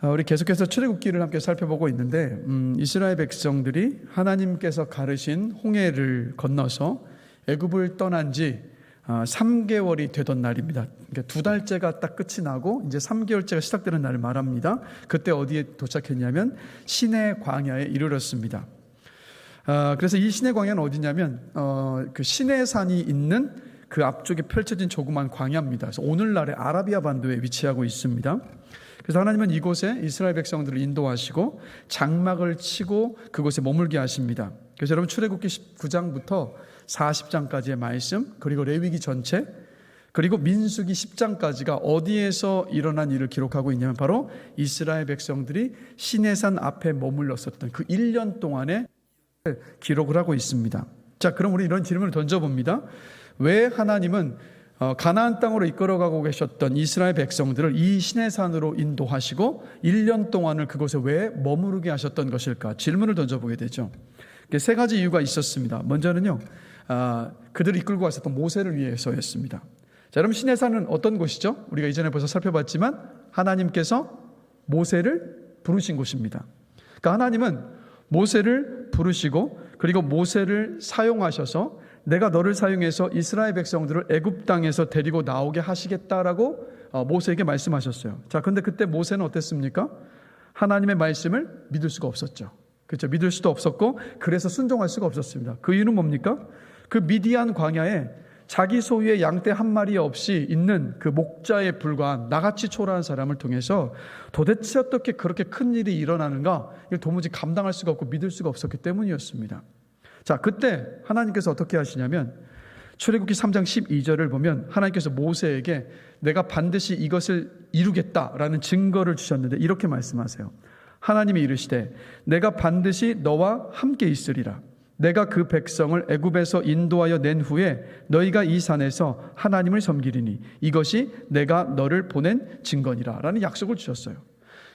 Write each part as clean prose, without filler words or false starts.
우리 계속해서 출애굽기를 함께 살펴보고 있는데 이스라엘 백성들이 하나님께서 가르신 홍해를 건너서 애굽을 떠난 지 3개월이 되던 날입니다. 그러니까 2달째가 딱 끝이 나고 이제 3개월째가 시작되는 날을 말합니다. 그때 어디에 도착했냐면 시내 광야에 이르렀습니다. 그래서 이 시내 광야는 어디냐면 그 시내산이 있는 그 앞쪽에 펼쳐진 조그만 광야입니다. 그래서 오늘날의 아라비아 반도에 위치하고 있습니다. 그래서 하나님은 이곳에 이스라엘 백성들을 인도하시고 장막을 치고 그곳에 머물게 하십니다. 그래서 여러분 출애굽기 19장부터 40장까지의 말씀, 그리고 레위기 전체, 그리고 민수기 10장까지가 어디에서 일어난 일을 기록하고 있냐면 바로 이스라엘 백성들이 시내산 앞에 머물렀었던 그 1년 동안의 기록을 하고 있습니다. 자, 그럼 우리 이런 질문을 던져봅니다. 왜 하나님은 가나안 땅으로 이끌어가고 계셨던 이스라엘 백성들을 이 시내산으로 인도하시고 1년 동안을 그곳에 왜 머무르게 하셨던 것일까? 질문을 던져보게 되죠. 3가지 이유가 있었습니다. 먼저는요, 그들을 이끌고 왔었던 모세를 위해서였습니다. 자, 여러분 시내산은 어떤 곳이죠? 우리가 이전에 벌써 살펴봤지만 하나님께서 모세를 부르신 곳입니다. 그러니까 하나님은 모세를 부르시고 그리고 모세를 사용하셔서 내가 너를 사용해서 이스라엘 백성들을 애굽 땅에서 데리고 나오게 하시겠다라고 모세에게 말씀하셨어요. 자, 근데 그때 모세는 어땠습니까? 하나님의 말씀을 믿을 수가 없었죠. 그렇죠? 믿을 수도 없었고 그래서 순종할 수가 없었습니다. 그 이유는 뭡니까? 그 미디안 광야에 자기 소유의 양떼 한 마리 없이 있는 그 목자에 불과한 나같이 초라한 사람을 통해서 도대체 어떻게 그렇게 큰 일이 일어나는가 이걸 도무지 감당할 수가 없고 믿을 수가 없었기 때문이었습니다. 자, 그때 하나님께서 어떻게 하시냐면 출애굽기 3장 12절을 보면 하나님께서 모세에게 내가 반드시 이것을 이루겠다라는 증거를 주셨는데 이렇게 말씀하세요. 하나님이 이르시되 내가 반드시 너와 함께 있으리라. 내가 그 백성을 애굽에서 인도하여 낸 후에 너희가 이 산에서 하나님을 섬기리니 이것이 내가 너를 보낸 증거니라 라는 약속을 주셨어요.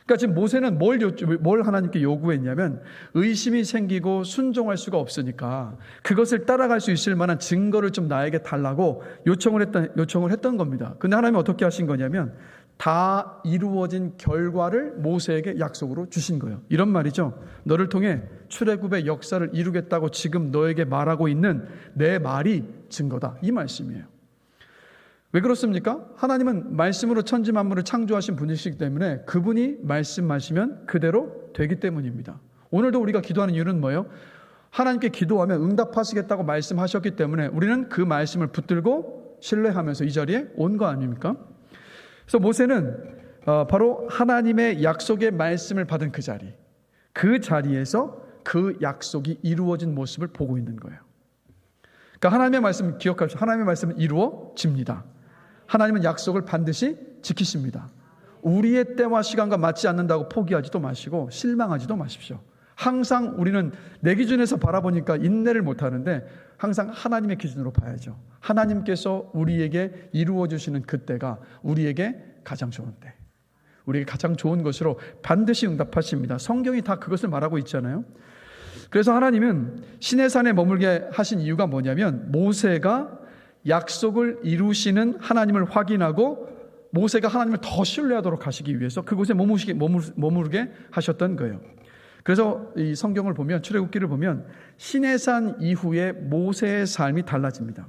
그러니까 지금 모세는 뭘 하나님께 요구했냐면 의심이 생기고 순종할 수가 없으니까 그것을 따라갈 수 있을 만한 증거를 좀 나에게 달라고 요청을 했던 겁니다. 근데 하나님이 어떻게 하신 거냐면 다 이루어진 결과를 모세에게 약속으로 주신 거예요. 이런 말이죠. 너를 통해 출애굽의 역사를 이루겠다고 지금 너에게 말하고 있는 내 말이 증거다. 이 말씀이에요. 왜 그렇습니까? 하나님은 말씀으로 천지 만물을 창조하신 분이시기 때문에 그분이 말씀하시면 그대로 되기 때문입니다. 오늘도 우리가 기도하는 이유는 뭐예요? 하나님께 기도하면 응답하시겠다고 말씀하셨기 때문에 우리는 그 말씀을 붙들고 신뢰하면서 이 자리에 온 거 아닙니까? 그래서 모세는 바로 하나님의 약속의 말씀을 받은 그 자리에서 그 약속이 이루어진 모습을 보고 있는 거예요. 그러니까 하나님의 말씀 기억하십시오. 하나님의 말씀은 이루어집니다. 하나님은 약속을 반드시 지키십니다. 우리의 때와 시간과 맞지 않는다고 포기하지도 마시고 실망하지도 마십시오. 항상 우리는 내 기준에서 바라보니까 인내를 못하는데 항상 하나님의 기준으로 봐야죠. 하나님께서 우리에게 이루어주시는 그때가 우리에게 가장 좋은 때, 우리에게 가장 좋은 것으로 반드시 응답하십니다. 성경이 다 그것을 말하고 있잖아요. 그래서 하나님은 시내산에 머물게 하신 이유가 뭐냐면 모세가 약속을 이루시는 하나님을 확인하고 모세가 하나님을 더 신뢰하도록 하시기 위해서 그곳에 머무르게 하셨던 거예요. 그래서 이 성경을 보면 출애굽기를 보면 시내산 이후에 모세의 삶이 달라집니다.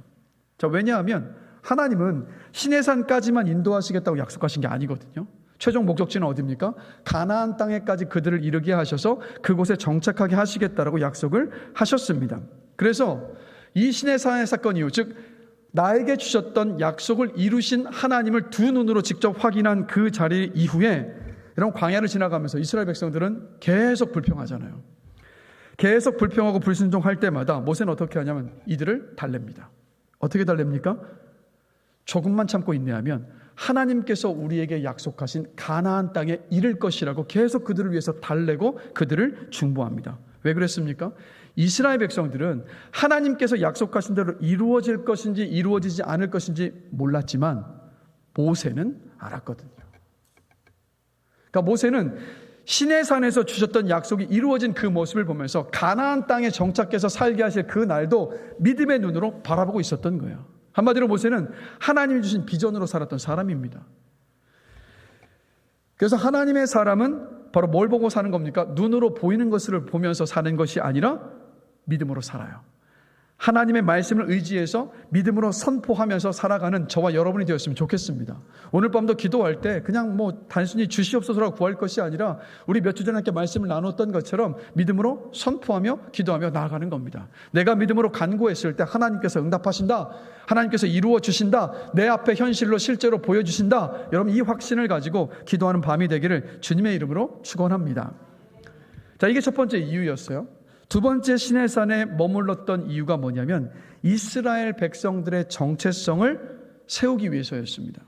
자, 왜냐하면 하나님은 시내산까지만 인도하시겠다고 약속하신 게 아니거든요. 최종 목적지는 어디입니까? 가나안 땅에까지 그들을 이르게 하셔서 그곳에 정착하게 하시겠다라고 약속을 하셨습니다. 그래서 이 시내산의 사건 이후, 즉 나에게 주셨던 약속을 이루신 하나님을 두 눈으로 직접 확인한 그 자리 이후에 이런 광야를 지나가면서 이스라엘 백성들은 계속 불평하잖아요. 계속 불평하고 불순종할 때마다 모세는 어떻게 하냐면 이들을 달랩니다. 어떻게 달랩니까? 조금만 참고 인내하면 하나님께서 우리에게 약속하신 가나안 땅에 이를 것이라고 계속 그들을 위해서 달래고 그들을 중보합니다. 왜 그랬습니까? 이스라엘 백성들은 하나님께서 약속하신 대로 이루어질 것인지 이루어지지 않을 것인지 몰랐지만 모세는 알았거든요. 그러니까 모세는 시내산에서 주셨던 약속이 이루어진 그 모습을 보면서 가나안 땅에 정착해서 살게 하실 그 날도 믿음의 눈으로 바라보고 있었던 거예요. 한마디로 모세는 하나님이 주신 비전으로 살았던 사람입니다. 그래서 하나님의 사람은 바로 뭘 보고 사는 겁니까? 눈으로 보이는 것을 보면서 사는 것이 아니라 믿음으로 살아요. 하나님의 말씀을 의지해서 믿음으로 선포하면서 살아가는 저와 여러분이 되었으면 좋겠습니다. 오늘 밤도 기도할 때 그냥 단순히 주시옵소서라고 구할 것이 아니라 우리 몇 주 전에 함께 말씀을 나눴던 것처럼 믿음으로 선포하며 기도하며 나아가는 겁니다. 내가 믿음으로 간구했을 때 하나님께서 응답하신다. 하나님께서 이루어 주신다. 내 앞에 현실로 실제로 보여주신다. 여러분, 이 확신을 가지고 기도하는 밤이 되기를 주님의 이름으로 축원합니다. 자, 이게 첫 번째 이유였어요. 두 번째 시내산에 머물렀던 이유가 뭐냐면 이스라엘 백성들의 정체성을 세우기 위해서였습니다.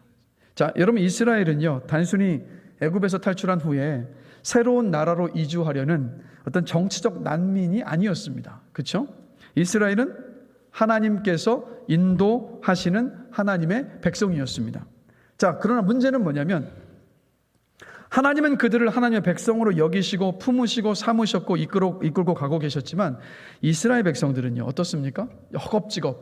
자, 여러분, 이스라엘은요, 단순히 애굽에서 탈출한 후에 새로운 나라로 이주하려는 어떤 정치적 난민이 아니었습니다. 그렇죠? 이스라엘은 하나님께서 인도하시는 하나님의 백성이었습니다. 자, 그러나 문제는 뭐냐면 하나님은 그들을 하나님의 백성으로 여기시고 품으시고 삼으셨고 이끌고 가고 계셨지만 이스라엘 백성들은요, 어떻습니까? 허겁지겁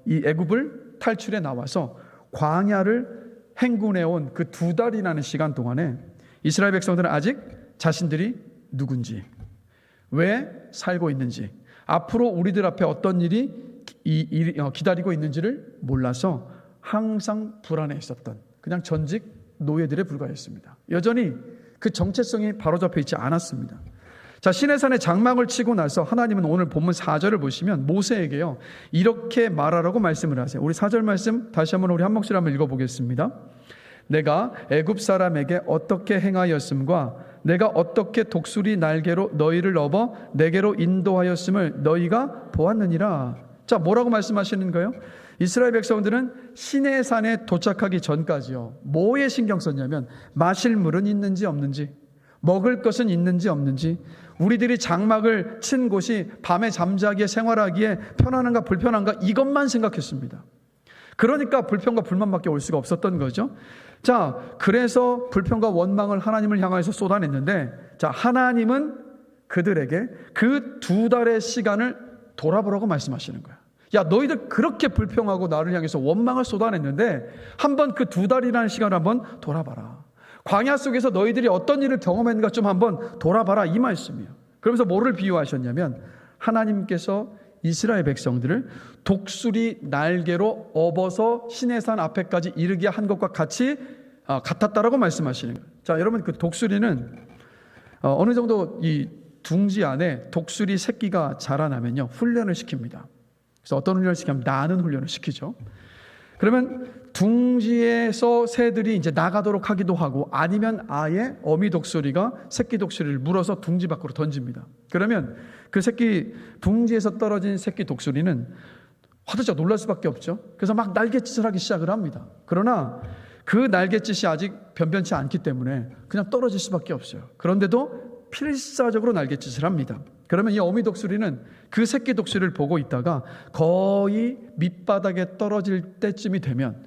이 애굽을 탈출해 나와서 광야를 행군해온 그 2달이라는 시간 동안에 이스라엘 백성들은 아직 자신들이 누군지, 왜 살고 있는지, 앞으로 우리들 앞에 어떤 일이 기다리고 있는지를 몰라서 항상 불안해 있었던 그냥 전직 노예들에 불과했습니다. 여전히 그 정체성이 바로잡혀 있지 않았습니다. 자, 시내산에 장막을 치고 나서 하나님은 오늘 본문 4절을 보시면 모세에게요, 이렇게 말하라고 말씀을 하세요. 우리 4절 말씀 다시 한번 우리 한 목소리 한번 읽어보겠습니다. 내가 애굽 사람에게 어떻게 행하였음과 내가 어떻게 독수리 날개로 너희를 업어 내게로 인도하였음을 너희가 보았느니라. 자, 뭐라고 말씀하시는 거예요? 이스라엘 백성들은 시내산에 도착하기 전까지요, 뭐에 신경 썼냐면 마실 물은 있는지 없는지, 먹을 것은 있는지 없는지, 우리들이 장막을 친 곳이 밤에 잠자기에 생활하기에 편안한가 불편한가, 이것만 생각했습니다. 그러니까 불평과 불만밖에 올 수가 없었던 거죠. 자, 그래서 불평과 원망을 하나님을 향해서 쏟아냈는데, 자, 하나님은 그들에게 그 2달의 시간을 돌아보라고 말씀하시는 거예요. 야, 너희들 그렇게 불평하고 나를 향해서 원망을 쏟아냈는데 한번 그 2달이라는 시간을 한번 돌아봐라. 광야 속에서 너희들이 어떤 일을 경험했는가 좀 한번 돌아봐라, 이 말씀이에요. 그러면서 뭐를 비유하셨냐면 하나님께서 이스라엘 백성들을 독수리 날개로 업어서 시내산 앞에까지 이르게 한 것과 같았다라고 말씀하시는 거예요. 자, 여러분, 그 독수리는 어느 정도 이 둥지 안에 독수리 새끼가 자라나면요, 훈련을 시킵니다. 그래서 어떤 훈련을 시키냐면 나는 훈련을 시키죠. 그러면 둥지에서 새들이 이제 나가도록 하기도 하고, 아니면 아예 어미 독수리가 새끼 독수리를 물어서 둥지 밖으로 던집니다. 그러면 그 새끼, 둥지에서 떨어진 새끼 독수리는 화들짝 놀랄 수밖에 없죠. 그래서 막 날갯짓을 하기 시작을 합니다. 그러나 그 날갯짓이 아직 변변치 않기 때문에 그냥 떨어질 수밖에 없어요. 그런데도 필사적으로 날갯짓을 합니다. 그러면 이 어미 독수리는 그 새끼 독수리를 보고 있다가 거의 밑바닥에 떨어질 때쯤이 되면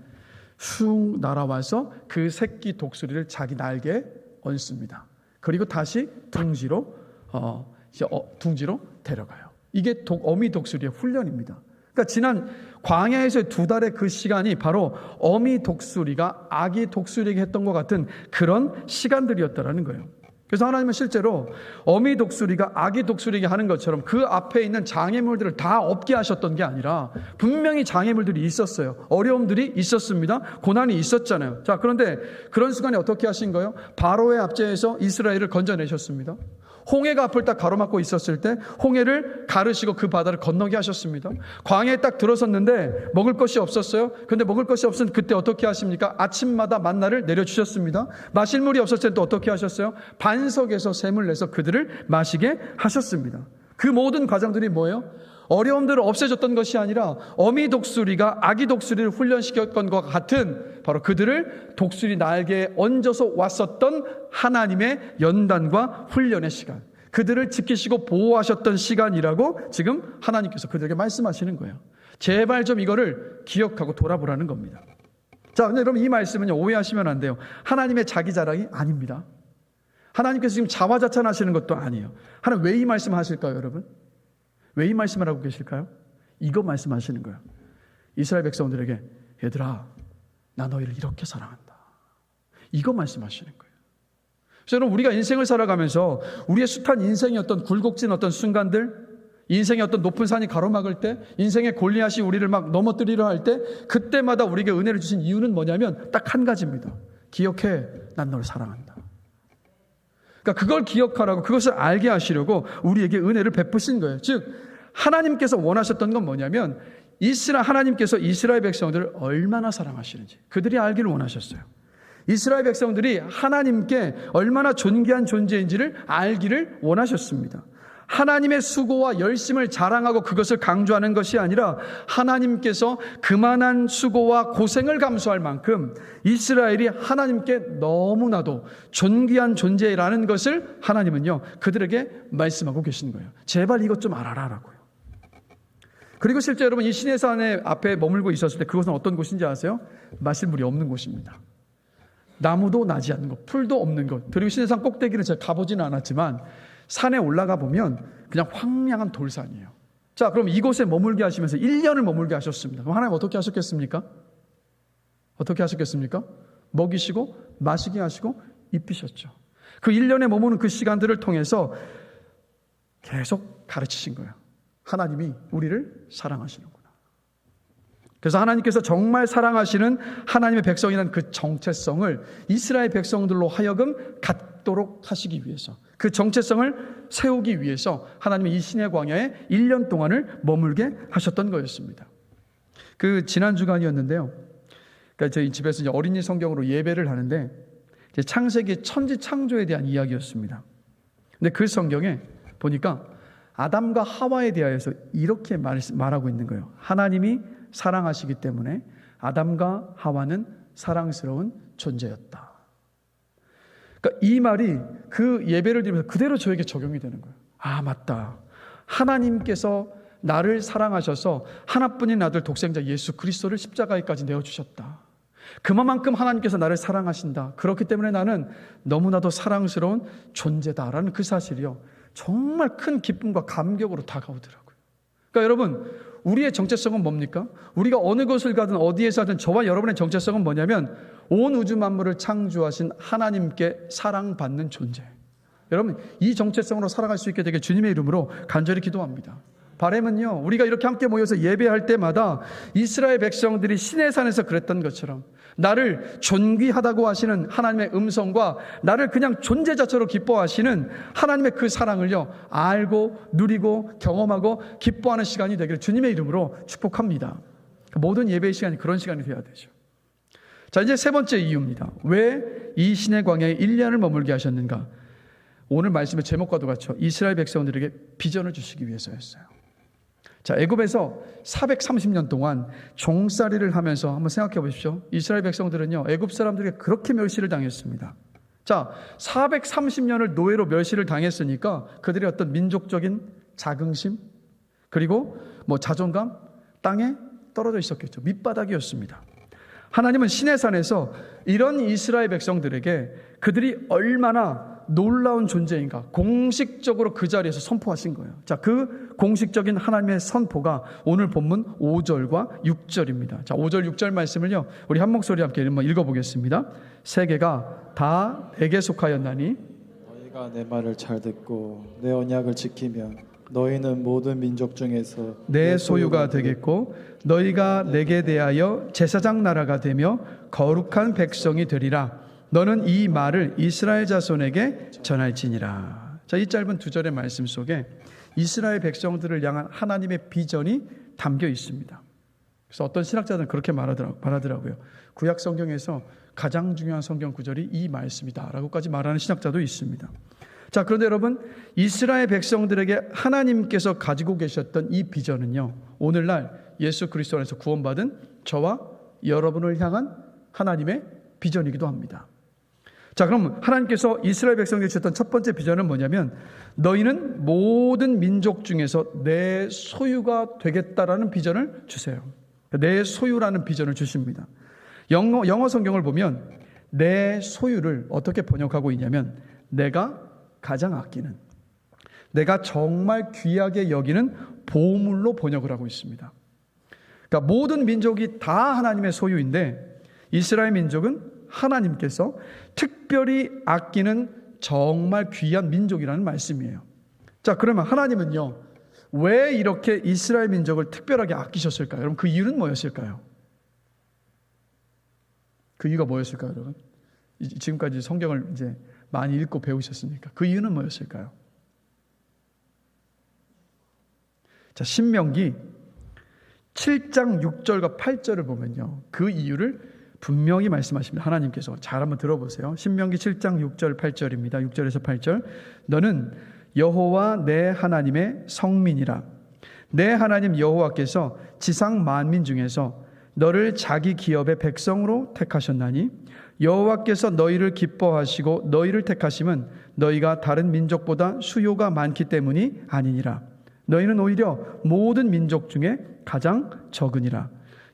쑥 날아와서 그 새끼 독수리를 자기 날개에 얹습니다. 그리고 다시 둥지로 데려가요. 이게 어미 독수리의 훈련입니다. 그러니까 지난 광야에서의 2달의 그 시간이 바로 어미 독수리가 아기 독수리에게 했던 것 같은 그런 시간들이었다라는 거예요. 그래서 하나님은 실제로 어미 독수리가 아기 독수리에게 하는 것처럼 그 앞에 있는 장애물들을 다 없게 하셨던 게 아니라 분명히 장애물들이 있었어요. 어려움들이 있었습니다. 고난이 있었잖아요. 자, 그런데 그런 순간에 어떻게 하신 거예요? 바로의 압제에서 이스라엘을 건져내셨습니다. 홍해가 앞을 딱 가로막고 있었을 때 홍해를 가르시고 그 바다를 건너게 하셨습니다. 광야에 딱 들어섰는데 먹을 것이 없었어요. 그런데 먹을 것이 없으면 그때 어떻게 하십니까? 아침마다 만나를 내려주셨습니다. 마실 물이 없었을 때 또 어떻게 하셨어요? 반석에서 샘을 내서 그들을 마시게 하셨습니다. 그 모든 과정들이 뭐예요? 어려움들을 없애줬던 것이 아니라 어미 독수리가 아기 독수리를 훈련시켰던 것 같은 바로 그들을 독수리 날개에 얹어서 왔었던 하나님의 연단과 훈련의 시간, 그들을 지키시고 보호하셨던 시간이라고 지금 하나님께서 그들에게 말씀하시는 거예요. 제발 좀 이거를 기억하고 돌아보라는 겁니다. 자, 근데 여러분, 이 말씀은요, 오해하시면 안 돼요. 하나님의 자기 자랑이 아닙니다. 하나님께서 지금 자화자찬하시는 것도 아니에요. 하나님 왜 이 말씀 하실까요, 여러분? 왜 이 말씀을 하고 계실까요? 이거 말씀하시는 거예요. 이스라엘 백성들에게, 얘들아, 나 너희를 이렇게 사랑한다. 이거 말씀하시는 거예요. 그래서 여러분, 우리가 인생을 살아가면서 우리의 숱한 인생의 어떤 굴곡진 어떤 순간들, 인생의 어떤 높은 산이 가로막을 때, 인생의 골리앗이 우리를 막 넘어뜨리려 할 때, 그때마다 우리에게 은혜를 주신 이유는 뭐냐면 딱 한 가지입니다. 기억해, 난 너를 사랑한다. 그러니까 그걸 기억하라고, 그것을 알게 하시려고 우리에게 은혜를 베푸신 거예요. 즉 하나님께서 원하셨던 건 뭐냐면 하나님께서 이스라엘 백성들을 얼마나 사랑하시는지 그들이 알기를 원하셨어요. 이스라엘 백성들이 하나님께 얼마나 존귀한 존재인지를 알기를 원하셨습니다. 하나님의 수고와 열심을 자랑하고 그것을 강조하는 것이 아니라 하나님께서 그만한 수고와 고생을 감수할 만큼 이스라엘이 하나님께 너무나도 존귀한 존재라는 것을 하나님은요 그들에게 말씀하고 계시는 거예요. 제발 이것 좀 알아라라고요. 그리고 실제 여러분, 이 시내산의 앞에 머물고 있었을 때 그것은 어떤 곳인지 아세요? 마실 물이 없는 곳입니다. 나무도 나지 않는 것, 풀도 없는 것. 그리고 시내산 꼭대기를 제가 가보지는 않았지만 산에 올라가 보면 그냥 황량한 돌산이에요. 자, 그럼 이곳에 머물게 하시면서 1년을 머물게 하셨습니다. 그럼 하나님 어떻게 하셨겠습니까? 어떻게 하셨겠습니까? 먹이시고 마시게 하시고 입히셨죠. 그 1년에 머무는 그 시간들을 통해서 계속 가르치신 거예요. 하나님이 우리를 사랑하시는구나. 그래서 하나님께서 정말 사랑하시는 하나님의 백성이라는 그 정체성을 이스라엘 백성들로 하여금 갖도록 하시기 위해서, 그 정체성을 세우기 위해서 하나님이 이 시내 광야에 1년 동안을 머물게 하셨던 거였습니다. 그 지난 주간이었는데요. 그러니까 저희 집에서 이제 어린이 성경으로 예배를 하는데 이제 창세기 천지 창조에 대한 이야기였습니다. 근데 그 성경에 보니까 아담과 하와에 대하여서 이렇게 말하고 있는 거예요. 하나님이 사랑하시기 때문에 아담과 하와는 사랑스러운 존재였다. 그러니까 이 말이 그 예배를 드리면서 그대로 저에게 적용이 되는 거예요. 아, 맞다. 하나님께서 나를 사랑하셔서 하나뿐인 아들 독생자 예수 그리스도를 십자가에까지 내어주셨다. 그만큼 하나님께서 나를 사랑하신다. 그렇기 때문에 나는 너무나도 사랑스러운 존재다라는 그 사실이요, 정말 큰 기쁨과 감격으로 다가오더라고요. 그러니까 여러분, 우리의 정체성은 뭡니까? 우리가 어느 곳을 가든 어디에서 하든 저와 여러분의 정체성은 뭐냐면 온 우주 만물을 창조하신 하나님께 사랑받는 존재. 여러분, 이 정체성으로 살아갈 수 있게 되게 주님의 이름으로 간절히 기도합니다. 바람은요, 우리가 이렇게 함께 모여서 예배할 때마다 이스라엘 백성들이 시내산에서 그랬던 것처럼 나를 존귀하다고 하시는 하나님의 음성과 나를 그냥 존재 자체로 기뻐하시는 하나님의 그 사랑을요 알고 누리고 경험하고 기뻐하는 시간이 되기를 주님의 이름으로 축복합니다. 모든 예배의 시간이 그런 시간이 되어야 되죠. 자, 이제 세 번째 이유입니다. 왜 이 시내 광야에 1년을 머물게 하셨는가? 오늘 말씀의 제목과도 같죠. 이스라엘 백성들에게 비전을 주시기 위해서였어요. 자, 애굽에서 430년 동안 종살이를 하면서 한번 생각해 보십시오. 이스라엘 백성들은요, 애굽 사람들에게 그렇게 멸시를 당했습니다. 자, 430년을 노예로 멸시를 당했으니까 그들의 어떤 민족적인 자긍심, 그리고 자존감, 땅에 떨어져 있었겠죠. 밑바닥이었습니다. 하나님은 시내산에서 이런 이스라엘 백성들에게 그들이 얼마나 놀라운 존재인가 공식적으로 그 자리에서 선포하신 거예요. 자, 그 공식적인 하나님의 선포가 오늘 본문 5절과 6절입니다. 자, 5절 6절 말씀을요 우리 한 목소리 함께 한번 읽어보겠습니다. 세계가 다 내게 속하였나니 너희가 내 말을 잘 듣고 내 언약을 지키면 너희는 모든 민족 중에서 내 소유가 되겠고 너희가 내게 대하여 제사장 나라가 되며 거룩한 백성이 되리라. 너는 이 말을 이스라엘 자손에게 전할지니라. 자, 이 짧은 두 절의 말씀 속에 이스라엘 백성들을 향한 하나님의 비전이 담겨 있습니다. 그래서 어떤 신학자들은 그렇게 말하더라고요. 구약 성경에서 가장 중요한 성경 구절이 이 말씀이다라고까지 말하는 신학자도 있습니다. 자, 그런데 여러분, 이스라엘 백성들에게 하나님께서 가지고 계셨던 이 비전은요, 오늘날 예수 그리스도 안에서 구원받은 저와 여러분을 향한 하나님의 비전이기도 합니다. 자, 그럼 하나님께서 이스라엘 백성에게 주셨던 첫 번째 비전은 뭐냐면 너희는 모든 민족 중에서 내 소유가 되겠다라는 비전을 주세요. 내 소유라는 비전을 주십니다. 영어 성경을 보면 내 소유를 어떻게 번역하고 있냐면 내가 가장 아끼는, 내가 정말 귀하게 여기는 보물로 번역을 하고 있습니다. 그러니까 모든 민족이 다 하나님의 소유인데 이스라엘 민족은 하나님께서 특별히 아끼는 정말 귀한 민족이라는 말씀이에요. 자, 그러면 하나님은요, 왜 이렇게 이스라엘 민족을 특별하게 아끼셨을까요? 여러분, 그 이유는 뭐였을까요? 그 이유가 뭐였을까요, 여러분? 지금까지 성경을 이제 많이 읽고 배우셨으니까 그 이유는 뭐였을까요? 자, 신명기 7장 6절과 8절을 보면요, 그 이유를 분명히 말씀하십니다. 하나님께서 잘 한번 들어보세요. 신명기 7장 6절 8절입니다. 6절에서 8절. 너는 여호와 내 하나님의 성민이라. 내 하나님 여호와께서 지상 만민 중에서 너를 자기 기업의 백성으로 택하셨나니 여호와께서 너희를 기뻐하시고 너희를 택하심은 너희가 다른 민족보다 수요가 많기 때문이 아니니라. 너희는 오히려 모든 민족 중에 가장 적으니라.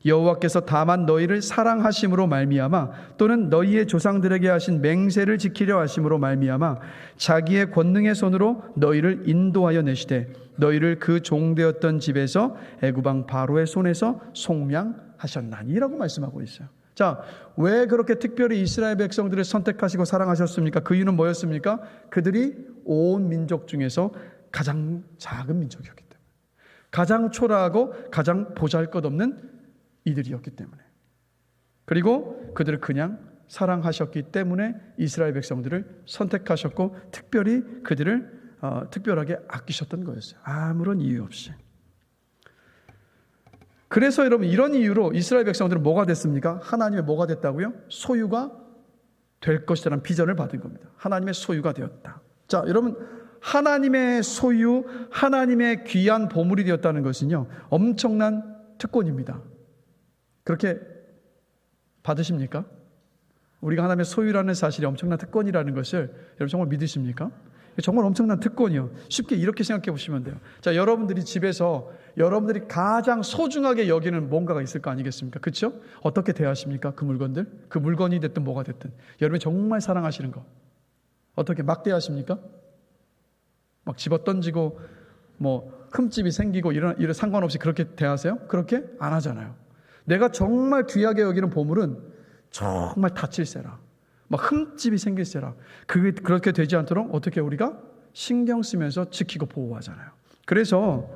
여호와께서 다만 너희를 사랑하심으로 말미암아 또는 너희의 조상들에게 하신 맹세를 지키려 하심으로 말미암아 자기의 권능의 손으로 너희를 인도하여 내시되 너희를 그 종되었던 집에서 애굽 왕 바로의 손에서 속량하셨나니라고 말씀하고 있어요. 자, 왜 그렇게 특별히 이스라엘 백성들을 선택하시고 사랑하셨습니까? 그 이유는 뭐였습니까? 그들이 온 민족 중에서 가장 작은 민족이었기 때문에, 가장 초라하고 가장 보잘것없는 이들이었기 때문에, 그리고 그들을 그냥 사랑하셨기 때문에 이스라엘 백성들을 선택하셨고 특별히 그들을 특별하게 아끼셨던 거였어요. 아무런 이유 없이. 그래서 여러분, 이런 이유로 이스라엘 백성들은 뭐가 됐습니까? 하나님의 뭐가 됐다고요? 소유가 될 것이라는 비전을 받은 겁니다. 하나님의 소유가 되었다. 자, 여러분, 하나님의 소유, 하나님의 귀한 보물이 되었다는 것은요, 엄청난 특권입니다. 그렇게 받으십니까? 우리가 하나님의 소유라는 사실이 엄청난 특권이라는 것을 여러분 정말 믿으십니까? 정말 엄청난 특권이요. 쉽게 이렇게 생각해 보시면 돼요. 자, 여러분들이 집에서 여러분들이 가장 소중하게 여기는 뭔가가 있을 거 아니겠습니까? 그렇죠? 어떻게 대하십니까? 그 물건들? 그 물건이 됐든 뭐가 됐든 여러분이 정말 사랑하시는 거 어떻게 막 대하십니까? 막 집어 던지고 뭐 흠집이 생기고 이런 상관없이 그렇게 대하세요? 그렇게 안 하잖아요. 내가 정말 귀하게 여기는 보물은 정말 다칠세라, 막 흠집이 생길세라, 그게 그렇게 되지 않도록 어떻게 우리가 신경 쓰면서 지키고 보호하잖아요. 그래서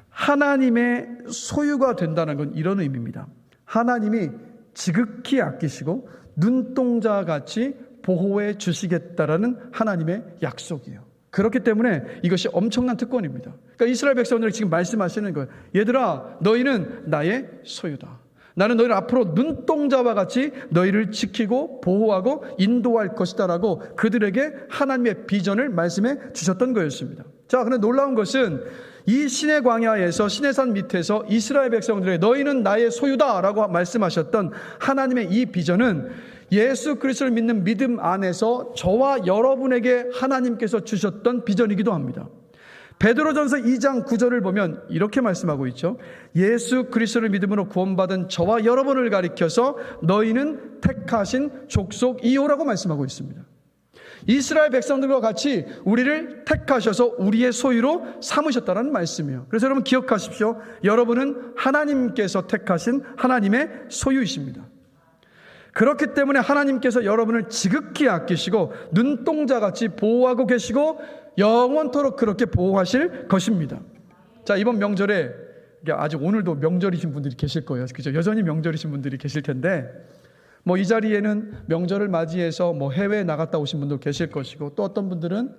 하나님의 소유가 된다는 건 이런 의미입니다. 하나님이 지극히 아끼시고 눈동자같이 보호해 주시겠다라는 하나님의 약속이에요. 그렇기 때문에 이것이 엄청난 특권입니다. 그러니까 이스라엘 백성들이 지금 말씀하시는 거예요. 얘들아, 너희는 나의 소유다. 나는 너희를 앞으로 눈동자와 같이 너희를 지키고 보호하고 인도할 것이다라고 그들에게 하나님의 비전을 말씀해 주셨던 거였습니다. 자, 그런데 놀라운 것은 이 신의 광야에서, 시내산 밑에서 이스라엘 백성들에게 너희는 나의 소유다라고 말씀하셨던 하나님의 이 비전은 예수 그리스도를 믿는 믿음 안에서 저와 여러분에게 하나님께서 주셨던 비전이기도 합니다. 베드로전서 2장 9절을 보면 이렇게 말씀하고 있죠. 예수 그리스도를 믿음으로 구원받은 저와 여러분을 가리켜서 너희는 택하신 족속이요라고 말씀하고 있습니다. 이스라엘 백성들과 같이 우리를 택하셔서 우리의 소유로 삼으셨다는 말씀이에요. 그래서 여러분 기억하십시오. 여러분은 하나님께서 택하신 하나님의 소유이십니다. 그렇기 때문에 하나님께서 여러분을 지극히 아끼시고 눈동자같이 보호하고 계시고 영원토록 그렇게 보호하실 것입니다. 자, 이번 명절에 아직 오늘도 명절이신 분들이 계실 거예요. 그죠? 여전히 명절이신 분들이 계실 텐데 뭐 이 자리에는 명절을 맞이해서 뭐 해외에 나갔다 오신 분도 계실 것이고 또 어떤 분들은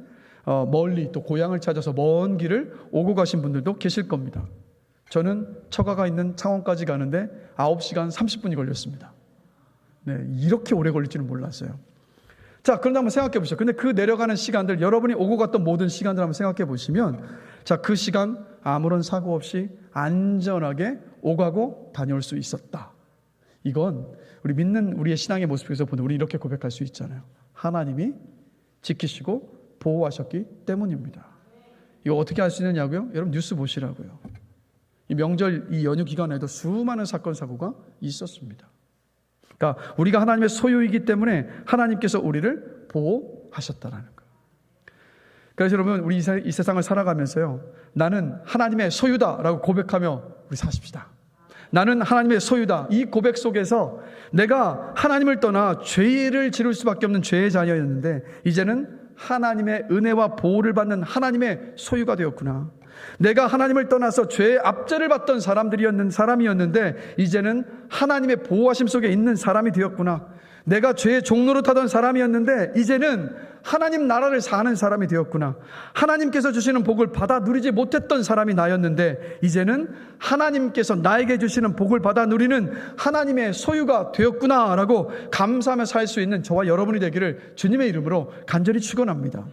멀리 또 고향을 찾아서 먼 길을 오고 가신 분들도 계실 겁니다. 저는 처가가 있는 창원까지 가는데 9시간 30분이 걸렸습니다. 네, 이렇게 오래 걸릴지는 몰랐어요. 자, 그런데 한번 생각해 보시죠. 근데 그 내려가는 시간들, 여러분이 오고 갔던 모든 시간들 한번 생각해 보시면, 자, 그 시간 아무런 사고 없이 안전하게 오가고 다녀올 수 있었다. 이건 우리 믿는 우리의 신앙의 모습에서 보는 우리 이렇게 고백할 수 있잖아요. 하나님이 지키시고 보호하셨기 때문입니다. 이거 어떻게 할 수 있느냐고요? 여러분 뉴스 보시라고요. 이 명절 이 연휴 기간에도 수많은 사건 사고가 있었습니다. 그러니까 우리가 하나님의 소유이기 때문에 하나님께서 우리를 보호하셨다라는 거예요. 그래서 여러분 우리 이 세상을 살아가면서요, 나는 하나님의 소유다라고 고백하며 우리 사십시다. 나는 하나님의 소유다. 이 고백 속에서 내가 하나님을 떠나 죄를 지를 수밖에 없는 죄의 자녀였는데 이제는 하나님의 은혜와 보호를 받는 하나님의 소유가 되었구나. 내가 하나님을 떠나서 죄의 압제를 받던 사람이었는데 이제는 하나님의 보호하심 속에 있는 사람이 되었구나. 내가 죄의 종로로 타던 사람이었는데 이제는 하나님 나라를 사는 사람이 되었구나. 하나님께서 주시는 복을 받아 누리지 못했던 사람이 나였는데 이제는 하나님께서 나에게 주시는 복을 받아 누리는 하나님의 소유가 되었구나 라고 감사하며 살 수 있는 저와 여러분이 되기를 주님의 이름으로 간절히 축원합니다.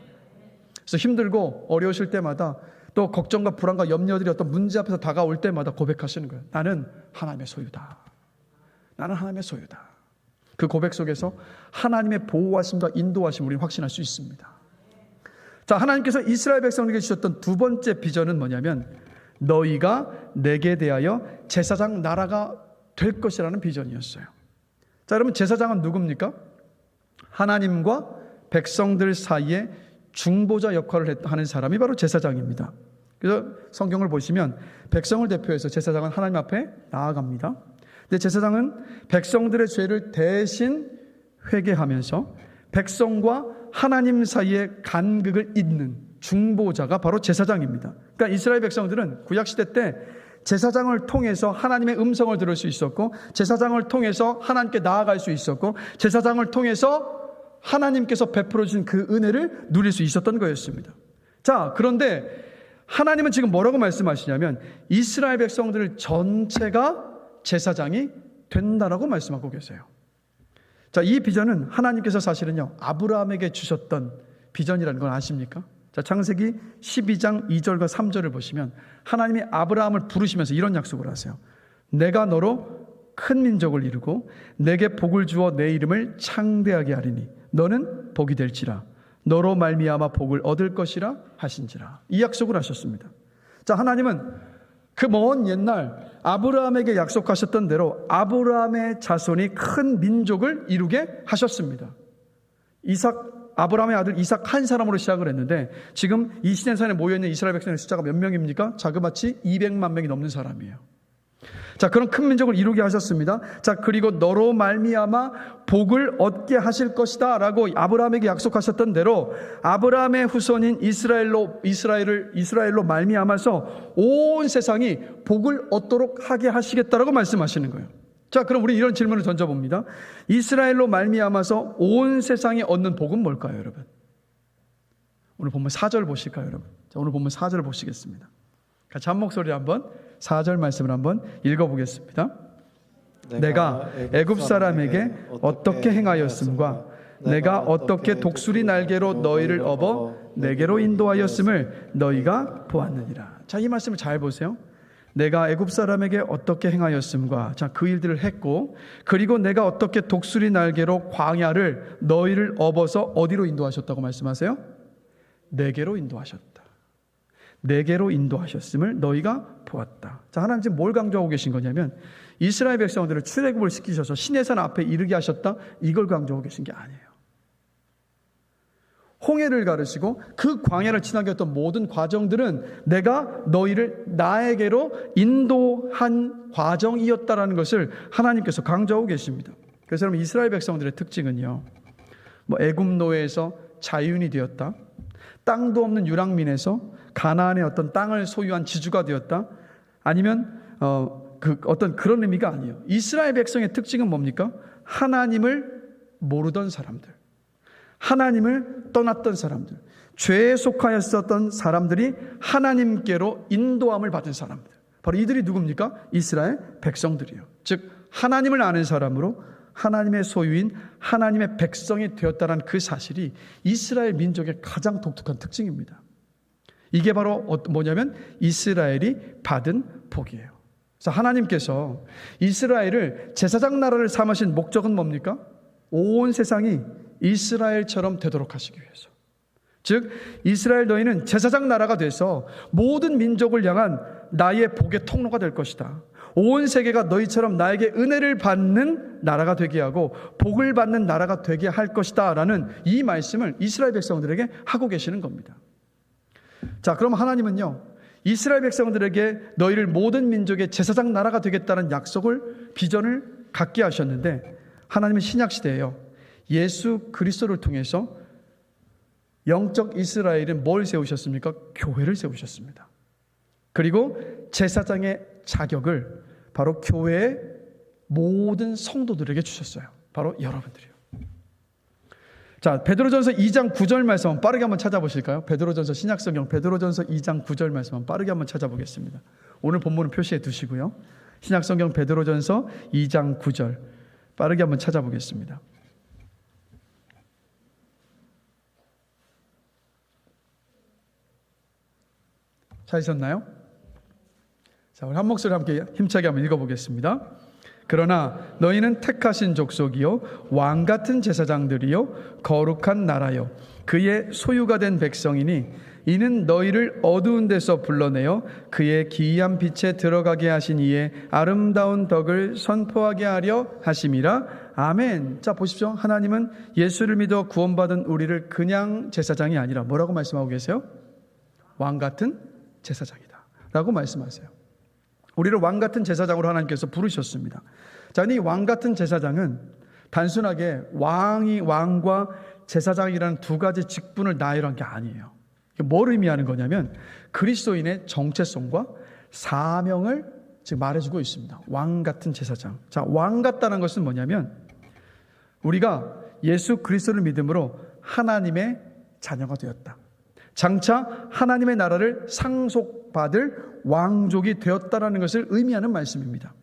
그래서 힘들고 어려우실 때마다 또 걱정과 불안과 염려들이 어떤 문제 앞에서 다가올 때마다 고백하시는 거예요. 나는 하나님의 소유다. 나는 하나님의 소유다. 그 고백 속에서 하나님의 보호하심과 인도하심을 우리 확신할 수 있습니다. 자, 하나님께서 이스라엘 백성에게 주셨던 두 번째 비전은 뭐냐면 너희가 내게 대하여 제사장 나라가 될 것이라는 비전이었어요. 자, 여러분 제사장은 누굽니까? 하나님과 백성들 사이에 중보자 역할을 하는 사람이 바로 제사장입니다. 그래서 성경을 보시면 백성을 대표해서 제사장은 하나님 앞에 나아갑니다. 근데 제사장은 백성들의 죄를 대신 회개하면서 백성과 하나님 사이의 간극을 잇는 중보자가 바로 제사장입니다. 그러니까 이스라엘 백성들은 구약시대 때 제사장을 통해서 하나님의 음성을 들을 수 있었고 제사장을 통해서 하나님께 나아갈 수 있었고 제사장을 통해서 하나님께서 베풀어 주신 그 은혜를 누릴 수 있었던 거였습니다. 자, 그런데 하나님은 지금 뭐라고 말씀하시냐면 이스라엘 백성들 전체가 제사장이 된다라고 말씀하고 계세요. 자, 이 비전은 하나님께서 사실은요 아브라함에게 주셨던 비전이라는 걸 아십니까? 자, 창세기 12장 2절과 3절을 보시면 하나님이 아브라함을 부르시면서 이런 약속을 하세요. 내가 너로 큰 민족을 이루고 내게 복을 주어 내 이름을 창대하게 하리니 너는 복이 될지라 너로 말미암아 복을 얻을 것이라 하신지라. 이 약속을 하셨습니다. 자, 하나님은 그 먼 옛날 아브라함에게 약속하셨던 대로 아브라함의 자손이 큰 민족을 이루게 하셨습니다. 아브라함의 아들 이삭 한 사람으로 시작을 했는데 지금 이 시내산에 모여있는 이스라엘 백성의 숫자가 몇 명입니까? 자그마치 200만 명이 넘는 사람이에요. 자, 그런 큰 민족을 이루게 하셨습니다. 자, 그리고 너로 말미암아 복을 얻게 하실 것이다 라고 아브라함에게 약속하셨던 대로 아브라함의 후손인 이스라엘로 말미암아서 온 세상이 복을 얻도록 하게 하시겠다라고 말씀하시는 거예요. 자, 그럼 우리 이런 질문을 던져봅니다. 이스라엘로 말미암아서 온 세상이 얻는 복은 뭘까요, 여러분? 오늘 본문 4절 보실까요, 여러분? 자, 오늘 본문 4절 보시겠습니다. 같이 한 목소리로 한번 4절 말씀을 한번 읽어보겠습니다. 내가 애굽 사람에게 어떻게 행하였음과 내가 어떻게 독수리 날개로 너희를 업어 내게로 인도하였음을 너희가 보았느니라. 자, 이 말씀을 잘 보세요. 내가 애굽 사람에게 어떻게 행하였음과, 자, 그 일들을 했고, 그리고 내가 어떻게 독수리 날개로 광야를 너희를 업어서 어디로 인도하셨다고 말씀하세요? 내게로 인도하셨다. 내게로 인도하셨음을 너희가 보았다. 자, 하나님 지금 뭘 강조하고 계신 거냐면 이스라엘 백성들을 출애굽을 시키셔서 시내산 앞에 이르게 하셨다, 이걸 강조하고 계신 게 아니에요. 홍해를 가르시고 그 광야를 지나게 했던 모든 과정들은 내가 너희를 나에게로 인도한 과정이었다라는 것을 하나님께서 강조하고 계십니다. 그래서 여러분 이스라엘 백성들의 특징은요, 애굽 노예에서 자유인이 되었다, 땅도 없는 유랑민에서 가나안의 어떤 땅을 소유한 지주가 되었다, 아니면 어떤 그런 의미가 아니에요. 이스라엘 백성의 특징은 뭡니까? 하나님을 모르던 사람들, 하나님을 떠났던 사람들, 죄에 속하였었던 사람들이 하나님께로 인도함을 받은 사람들, 바로 이들이 누굽니까? 이스라엘 백성들이에요. 즉 하나님을 아는 사람으로 하나님의 소유인 하나님의 백성이 되었다는 그 사실이 이스라엘 민족의 가장 독특한 특징입니다. 이게 바로 뭐냐면 이스라엘이 받은 복이에요. 그래서 하나님께서 이스라엘을 제사장 나라를 삼으신 목적은 뭡니까? 온 세상이 이스라엘처럼 되도록 하시기 위해서. 즉 이스라엘 너희는 제사장 나라가 돼서 모든 민족을 향한 나의 복의 통로가 될 것이다. 온 세계가 너희처럼 나에게 은혜를 받는 나라가 되게 하고 복을 받는 나라가 되게 할 것이다 라는 이 말씀을 이스라엘 백성들에게 하고 계시는 겁니다. 자, 그럼 하나님은요 이스라엘 백성들에게 너희를 모든 민족의 제사장 나라가 되겠다는 약속을, 비전을 갖게 하셨는데, 하나님은 신약시대에요, 예수 그리스도를 통해서 영적 이스라엘은 뭘 세우셨습니까? 교회를 세우셨습니다. 그리고 제사장의 자격을 바로 교회의 모든 성도들에게 주셨어요. 바로 여러분들이요. 자, 베드로전서 2장 9절 말씀 한번 빠르게 한번 찾아보실까요? 베드로전서, 신약성경 베드로전서 2장 9절 말씀 한번 빠르게 한번 찾아보겠습니다. 오늘 본문은 표시해 두시고요. 신약성경 베드로전서 2장 9절 빠르게 한번 찾아보겠습니다. 찾으셨나요? 자, 우리 한 목소리 함께 힘차게 한번 읽어보겠습니다. 그러나 너희는 택하신 족속이요 왕 같은 제사장들이요 거룩한 나라요 그의 소유가 된 백성이니 이는 너희를 어두운 데서 불러내어 그의 기이한 빛에 들어가게 하신 이의 아름다운 덕을 선포하게 하려 하심이라. 아멘. 자, 보십시오. 하나님은 예수를 믿어 구원받은 우리를 그냥 제사장이 아니라 뭐라고 말씀하고 계세요? 왕 같은 제사장이다 라고 말씀하세요. 우리를 왕 같은 제사장으로 하나님께서 부르셨습니다. 자, 이 왕 같은 제사장은 단순하게 왕과 제사장이라는 두 가지 직분을 나열한 게 아니에요. 뭘 의미하는 거냐면 그리스도인의 정체성과 사명을 지금 말해주고 있습니다. 왕 같은 제사장. 자, 왕 같다는 것은 뭐냐면 우리가 예수 그리스도를 믿음으로 하나님의 자녀가 되었다. 장차 하나님의 나라를 상속받을 왕족이 되었다라는 것을 의미하는 말씀입니다.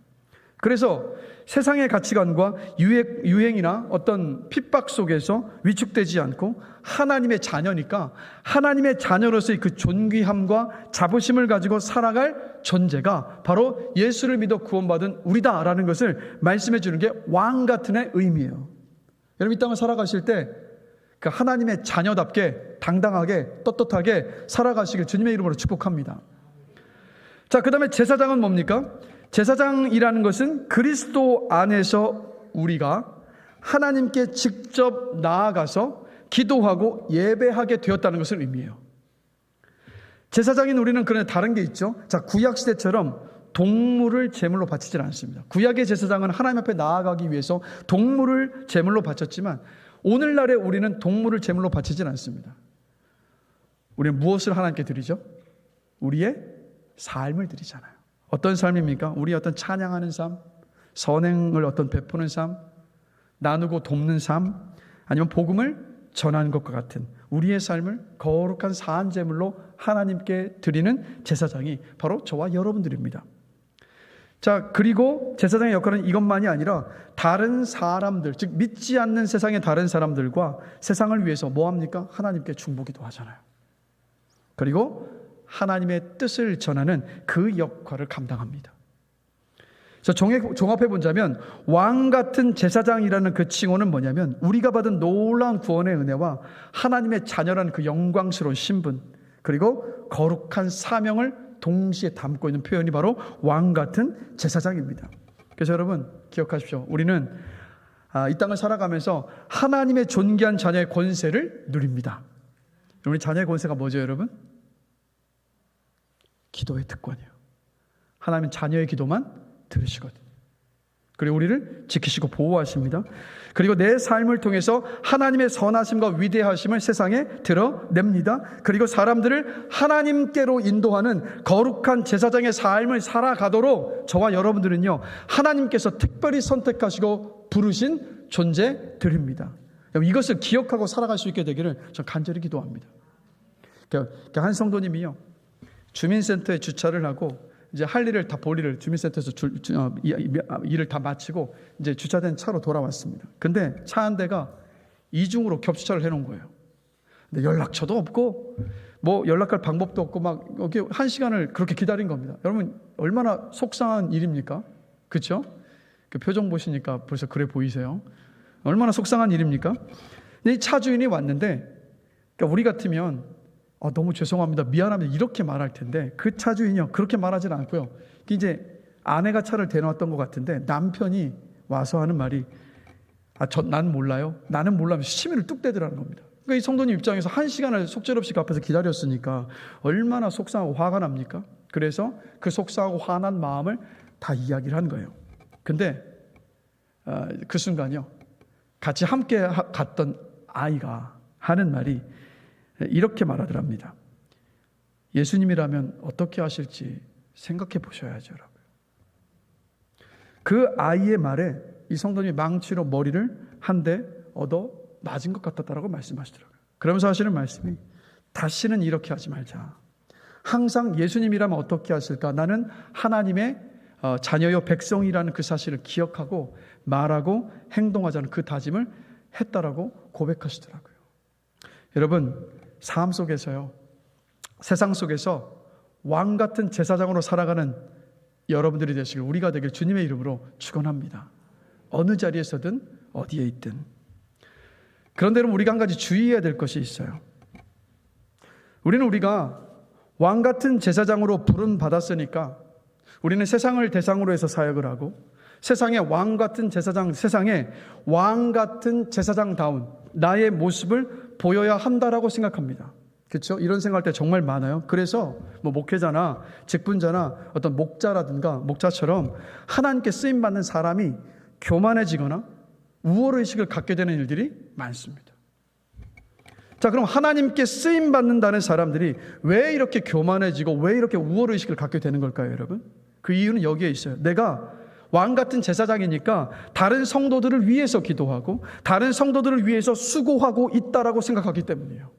그래서 세상의 가치관과 유행이나 어떤 핍박 속에서 위축되지 않고 하나님의 자녀니까 하나님의 자녀로서의 그 존귀함과 자부심을 가지고 살아갈 존재가 바로 예수를 믿어 구원받은 우리다라는 것을 말씀해 주는 게 왕 같은의 의미예요. 여러분, 이 땅을 살아가실 때 그 하나님의 자녀답게 당당하게 떳떳하게 살아가시길 주님의 이름으로 축복합니다. 자, 그 다음에 제사장은 뭡니까? 제사장이라는 것은 그리스도 안에서 우리가 하나님께 직접 나아가서 기도하고 예배하게 되었다는 것을 의미해요. 제사장인 우리는 그런데 다른 게 있죠. 자, 구약시대처럼 동물을 제물로 바치질 않습니다. 구약의 제사장은 하나님 앞에 나아가기 위해서 동물을 제물로 바쳤지만 오늘날에 우리는 동물을 제물로 바치질 않습니다. 우리는 무엇을 하나님께 드리죠? 우리의 삶을 드리잖아요. 어떤 삶입니까? 우리 어떤 찬양하는 삶, 선행을 어떤 베푸는 삶, 나누고 돕는 삶, 아니면 복음을 전하는 것과 같은 우리의 삶을 거룩한 사한 제물로 하나님께 드리는 제사장이 바로 저와 여러분들입니다. 자, 그리고 제사장의 역할은 이것만이 아니라 다른 사람들, 즉 믿지 않는 세상의 다른 사람들과 세상을 위해서 뭐합니까? 하나님께 중보기도 하잖아요. 그리고 하나님의 뜻을 전하는 그 역할을 감당합니다. 종합해 보자면 왕 같은 제사장이라는 그 칭호는 뭐냐면 우리가 받은 놀라운 구원의 은혜와 하나님의 자녀라는 그 영광스러운 신분, 그리고 거룩한 사명을 동시에 담고 있는 표현이 바로 왕 같은 제사장입니다. 그래서 여러분 기억하십시오. 우리는 이 땅을 살아가면서 하나님의 존귀한 자녀의 권세를 누립니다. 우리 자녀의 권세가 뭐죠, 여러분? 기도의 특권이에요. 하나님은 자녀의 기도만 들으시거든요. 그리고 우리를 지키시고 보호하십니다. 그리고 내 삶을 통해서 하나님의 선하심과 위대하심을 세상에 드러냅니다. 그리고 사람들을 하나님께로 인도하는 거룩한 제사장의 삶을 살아가도록 저와 여러분들은요, 하나님께서 특별히 선택하시고 부르신 존재들입니다. 이것을 기억하고 살아갈 수 있게 되기를 저 간절히 기도합니다. 한 성도님이요, 주민센터에 주차를 하고 이제 할 일을 다 볼 일을 주민센터에서 일을 다 마치고 이제 주차된 차로 돌아왔습니다. 근데 차 한 대가 이중으로 겹주차를 해놓은 거예요. 근데 연락처도 없고 뭐 연락할 방법도 없고 막 여기 1시간을 그렇게 기다린 겁니다. 여러분 얼마나 속상한 일입니까? 그렇죠? 그 표정 보시니까 벌써 그래 보이세요? 얼마나 속상한 일입니까? 근데 이 차 주인이 왔는데, 그러니까 우리 같으면 너무 죄송합니다, 미안합니다 이렇게 말할 텐데 그 차 주인이요 그렇게 말하진 않고요. 이제 아내가 차를 대놓았던 것 같은데 남편이 와서 하는 말이 난 몰라요. 나는 몰라면 시민을 뚝 대더라는 겁니다. 그러니까 이 성도님 입장에서 1시간을 속절없이 그 앞에서 기다렸으니까 얼마나 속상하고 화가 납니까? 그래서 그 속상하고 화난 마음을 다 이야기를 한 거예요. 근데 그 순간요, 같이 함께 갔던 아이가 하는 말이 이렇게 말하더랍니다. 예수님이라면 어떻게 하실지 생각해 보셔야죠. 그 아이의 말에 이 성도님이 망치로 머리를 한 대 얻어 맞은 것 같았다라고 말씀하시더라고요. 그러면서 하시는 말씀이 다시는 이렇게 하지 말자. 항상 예수님이라면 어떻게 하실까? 나는 하나님의 자녀요 백성이라는 그 사실을 기억하고 말하고 행동하자는 그 다짐을 했다라고 고백하시더라고요. 여러분, 삶 속에서요, 세상 속에서 왕 같은 제사장으로 살아가는 여러분들이 되시길, 우리가 되길 주님의 이름으로 축원합니다. 어느 자리에서든 어디에 있든. 그런데 여러분, 우리가 한 가지 주의해야 될 것이 있어요. 우리가 왕 같은 제사장으로 부름 받았으니까 우리는 세상을 대상으로 해서 사역을 하고 세상에 왕 같은 제사장, 세상에 왕 같은 제사장다운 나의 모습을 보여야 한다라고 생각합니다. 그렇죠? 이런 생각할 때 정말 많아요. 그래서 목회자나 직분자나 어떤 목자라든가 목자처럼 하나님께 쓰임 받는 사람이 교만해지거나 우월의식을 갖게 되는 일들이 많습니다. 자, 그럼 하나님께 쓰임 받는다는 사람들이 왜 이렇게 교만해지고 왜 이렇게 우월의식을 갖게 되는 걸까요, 여러분? 그 이유는 여기에 있어요. 내가 왕 같은 제사장이니까 다른 성도들을 위해서 기도하고 다른 성도들을 위해서 수고하고 있다라고 생각하기 때문이에요.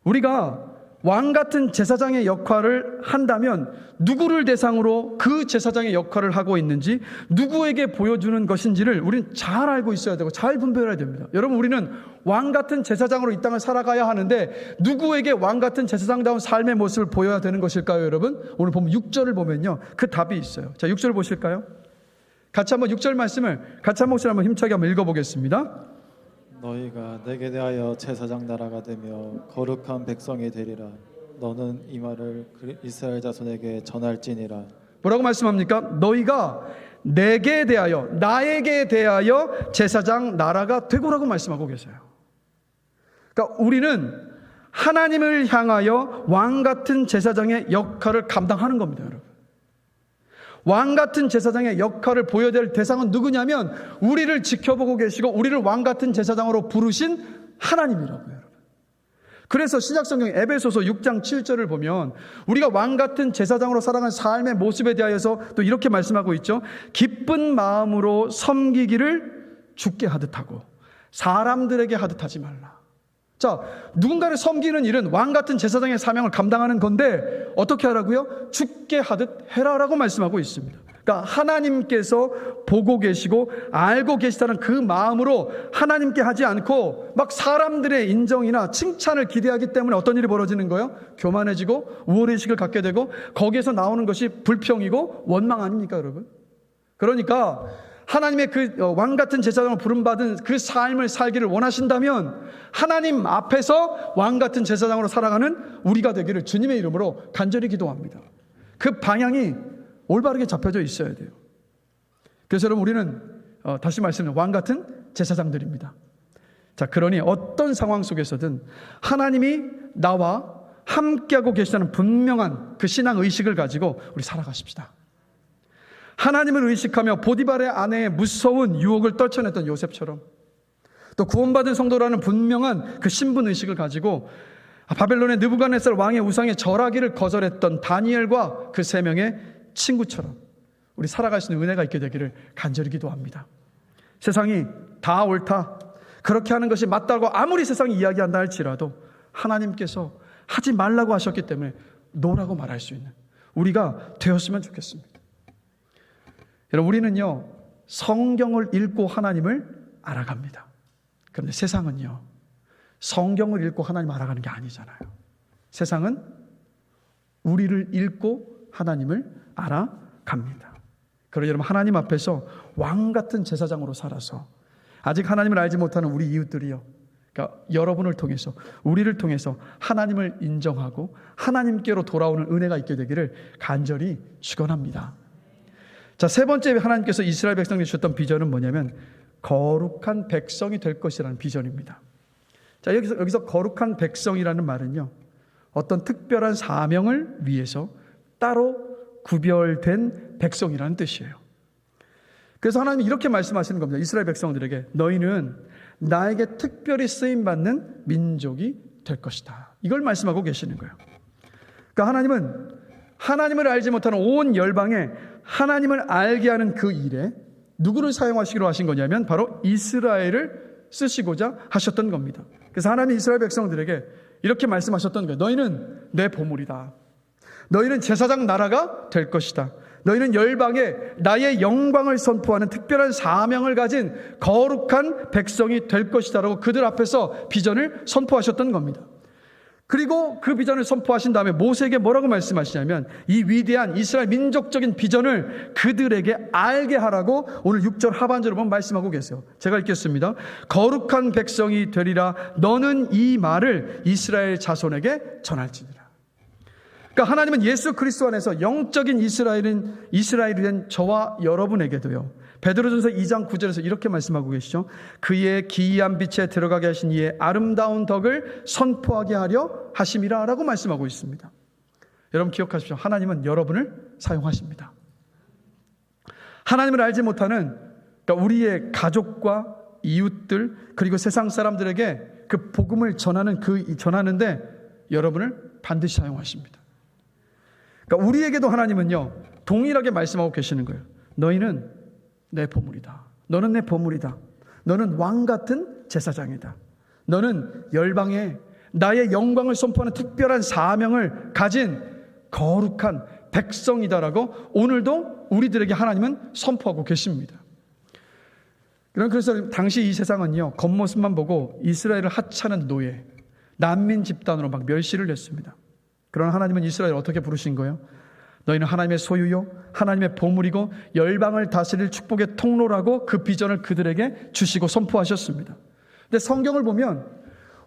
우리가 왕 같은 제사장의 역할을 한다면 누구를 대상으로 그 제사장의 역할을 하고 있는지, 누구에게 보여주는 것인지를 우리는 잘 알고 있어야 되고 잘 분별해야 됩니다. 여러분, 우리는 왕 같은 제사장으로 이 땅을 살아가야 하는데 누구에게 왕 같은 제사장다운 삶의 모습을 보여야 되는 것일까요, 여러분? 오늘 보면 6절을 보면요, 그 답이 있어요. 자, 6절 보실까요? 같이 한번 6절 말씀을 같이 한 목소리 한번 힘차게 한번 읽어보겠습니다. 너희가 내게 대하여 제사장 나라가 되며 거룩한 백성이 되리라. 너는 이 말을 이스라엘 자손에게 전할지니라. 뭐라고 말씀합니까? 너희가 내게 대하여, 나에게 대하여 제사장 나라가 되고라고 말씀하고 계세요. 그러니까 우리는 하나님을 향하여 왕 같은 제사장의 역할을 감당하는 겁니다, 여러분. 왕 같은 제사장의 역할을 보여야 될 대상은 누구냐면 우리를 지켜보고 계시고 우리를 왕 같은 제사장으로 부르신 하나님이라고요, 여러분. 그래서 신약성경 에베소서 6장 7절을 보면 우리가 왕 같은 제사장으로 살아가는 삶의 모습에 대하여서 또 이렇게 말씀하고 있죠. 기쁜 마음으로 섬기기를 주께 하듯 하고 사람들에게 하듯 하지 말라. 자, 누군가를 섬기는 일은 왕 같은 제사장의 사명을 감당하는 건데 어떻게 하라고요? 주께 하듯 해라라고 말씀하고 있습니다. 그러니까 하나님께서 보고 계시고 알고 계시다는 그 마음으로 하나님께 하지 않고 막 사람들의 인정이나 칭찬을 기대하기 때문에 어떤 일이 벌어지는 거예요? 교만해지고 우월의식을 갖게 되고 거기에서 나오는 것이 불평이고 원망 아닙니까, 여러분? 그러니까 하나님의 그 왕 같은 제사장으로 부름받은 그 삶을 살기를 원하신다면 하나님 앞에서 왕 같은 제사장으로 살아가는 우리가 되기를 주님의 이름으로 간절히 기도합니다. 그 방향이 올바르게 잡혀져 있어야 돼요. 그래서 여러분, 우리는 다시 말씀드리면 왕 같은 제사장들입니다. 자, 그러니 어떤 상황 속에서든 하나님이 나와 함께하고 계시다는 분명한 그 신앙 의식을 가지고 우리 살아가십시다. 하나님을 의식하며 보디발의 아내의 무서운 유혹을 떨쳐냈던 요셉처럼, 또 구원받은 성도라는 분명한 그 신분의식을 가지고 바벨론의 느부갓네살 왕의 우상에 절하기를 거절했던 다니엘과 그 3명의 친구처럼 우리 살아갈 수 있는 은혜가 있게 되기를 간절히 기도합니다. 세상이 다 옳다, 그렇게 하는 것이 맞다고 아무리 세상이 이야기한다 할지라도 하나님께서 하지 말라고 하셨기 때문에 노라고 말할 수 있는 우리가 되었으면 좋겠습니다. 여러분, 우리는요 성경을 읽고 하나님을 알아갑니다. 그런데 세상은요 성경을 읽고 하나님을 알아가는 게 아니잖아요. 세상은 우리를 읽고 하나님을 알아갑니다. 그러나 여러분, 하나님 앞에서 왕 같은 제사장으로 살아서 아직 하나님을 알지 못하는 우리 이웃들이요, 그러니까 여러분을 통해서, 우리를 통해서 하나님을 인정하고 하나님께로 돌아오는 은혜가 있게 되기를 간절히 축원합니다. 자, 세 번째 하나님께서 이스라엘 백성에게 주셨던 비전은 뭐냐면 거룩한 백성이 될 것이라는 비전입니다. 자, 여기서 거룩한 백성이라는 말은요, 어떤 특별한 사명을 위해서 따로 구별된 백성이라는 뜻이에요. 그래서 하나님이 이렇게 말씀하시는 겁니다. 이스라엘 백성들에게 너희는 나에게 특별히 쓰임받는 민족이 될 것이다. 이걸 말씀하고 계시는 거예요. 그러니까 하나님은 하나님을 알지 못하는 온 열방에 하나님을 알게 하는 그 일에 누구를 사용하시기로 하신 거냐면 바로 이스라엘을 쓰시고자 하셨던 겁니다. 그래서 하나님이 이스라엘 백성들에게 이렇게 말씀하셨던 거예요. 너희는 내 보물이다. 너희는 제사장 나라가 될 것이다. 너희는 열방에 나의 영광을 선포하는 특별한 사명을 가진 거룩한 백성이 될 것이다 라고 그들 앞에서 비전을 선포하셨던 겁니다. 그리고 그 비전을 선포하신 다음에 모세에게 뭐라고 말씀하시냐면 이 위대한 이스라엘 민족적인 비전을 그들에게 알게 하라고 오늘 6절 하반절을 보면 말씀하고 계세요. 제가 읽겠습니다. 거룩한 백성이 되리라. 너는 이 말을 이스라엘 자손에게 전할지니라. 그러니까 하나님은 예수 그리스도 안에서 영적인 이스라엘이 된 저와 여러분에게도요, 베드로전서 2장 9절에서 이렇게 말씀하고 계시죠. 그의 기이한 빛에 들어가게 하신 이의 아름다운 덕을 선포하게 하려 하심이라 라고 말씀하고 있습니다. 여러분 기억하십시오. 하나님은 여러분을 사용하십니다. 하나님을 알지 못하는, 그러니까 우리의 가족과 이웃들 그리고 세상 사람들에게 그 복음을 전하는데 여러분을 반드시 사용하십니다. 그러니까 우리에게도 하나님은요, 동일하게 말씀하고 계시는 거예요. 너희는 내 보물이다. 너는 내 보물이다. 너는 왕 같은 제사장이다. 너는 열방에 나의 영광을 선포하는 특별한 사명을 가진 거룩한 백성이다라고 오늘도 우리들에게 하나님은 선포하고 계십니다. 그래서 당시 이 세상은요, 겉모습만 보고 이스라엘을 하찮은 노예, 난민 집단으로 막 멸시를 했습니다. 그러나 하나님은 이스라엘을 어떻게 부르신 거예요? 너희는 하나님의 소유요, 하나님의 보물이고 열방을 다스릴 축복의 통로라고 그 비전을 그들에게 주시고 선포하셨습니다. 근데 성경을 보면